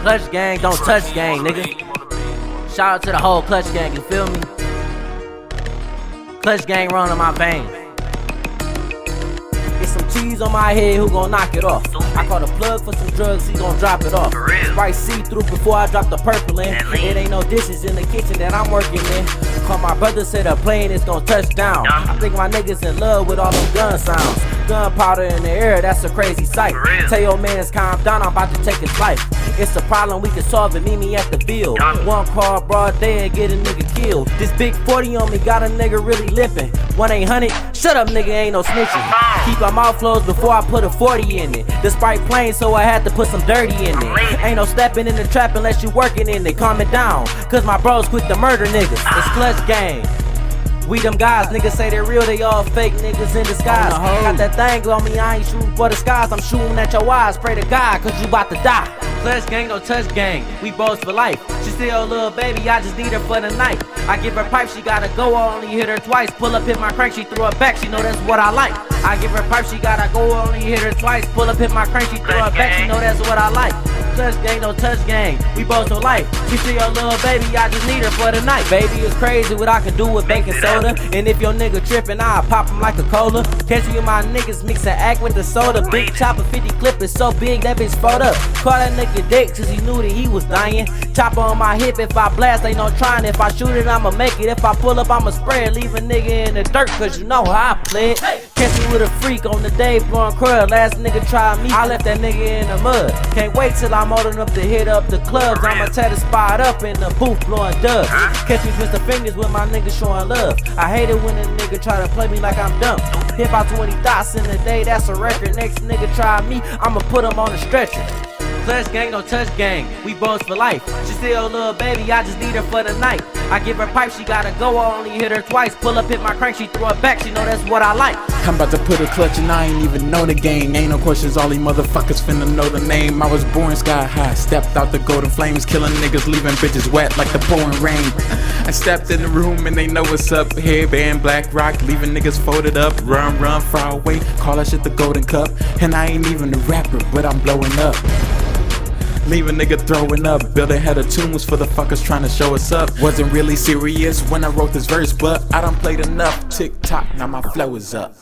Clutch gang, don't touch gang, nigga. Shout out to the whole Clutch gang, you feel me? Clutch gang run in my veins. Get some cheese on my head, who gon' knock it off? I call the plug for some drugs, he gon' drop it off. Sprite see-through before I drop the purple in. It ain't no dishes in the kitchen that I'm working in. Call my brother, said a plane is gon' touch down. I think my niggas in love with all them gun sounds. Gunpowder in the air, that's a crazy sight. Tell your mans calm down, I'm about to take his life. It's a problem, we can solve it, meet me at the field. One call, broad day, and get a nigga killed. This big 40 on me got a nigga really lippin'. 1-800, shut up nigga, ain't no snitching. Keep my mouth closed before I put a 40 in it. The Sprite plain, so I had to put some dirty in it. Ain't no stepping in the trap unless you working in it. Calm it down, cause my bros quick to murder niggas. It's Clutch gang. We them guys, niggas say they're real, they all fake niggas in disguise. Got that thing on me, I ain't shooting for the skies, I'm shooting at your eyes. Pray to God, cause you about to die. Clutch gang, no touch gang, we both for life. She still a little baby, I just need her for the night. I give her pipe, she gotta go, I only hit her twice. Pull up, hit my crank, she throw it back, she know that's what I like. I give her pipe, she gotta go, I only hit her twice. Pull up, hit my crank, she throw it back, she know that's what I like. Clutch gang, no touch gang, we both no life. She still a little baby, I just need her for the night. Baby, it's crazy what I can do with baking soda. And if your nigga trippin', I'll pop him like a cola. Catch me and my niggas mix an act with the soda. Big chopper 50 clip is so big that bitch fold up. Call that nigga dick cause he knew that he was dying. Chopper on my hip, if I blast ain't no trying. If I shoot it I'ma make it, if I pull up I'ma spray it. Leave a nigga in the dirt cause you know how I play it. Catch me with a freak on the day blowing curl. Last nigga tried me, I left that nigga in the mud. Can't wait till I'm old enough to hit up the clubs. I'ma tear the spot up in the booth blowing dubs. Catch me twist the fingers with my niggas showing love. I hate it when a nigga try to play me like I'm dumb. Hit about 20 thoughts in a day, that's a record. Next nigga try me, I'ma put him on a stretcher. Clutch gang, no touch gang, we bones for life. She still a little baby, I just need her for the night. I give her pipe, she gotta go, I only hit her twice. Pull up, hit my crank, she throw it back, she know that's what I like. I'm about to put a clutch and I ain't even know the game. Ain't no questions, all these motherfuckers finna know the name. I was born sky high, stepped out the golden flames, killing niggas, leaving bitches wet like the pouring rain. I stepped in the room and they know what's up. Headband, black rock, leaving niggas folded up. Run, far away, call that shit the golden cup. And I ain't even a rapper, but I'm blowing up. Leave a nigga throwing up. Building head of tunes for the fuckers trying to show us up. Wasn't really serious when I wrote this verse, but I done played enough. Tick tock, now my flow is up.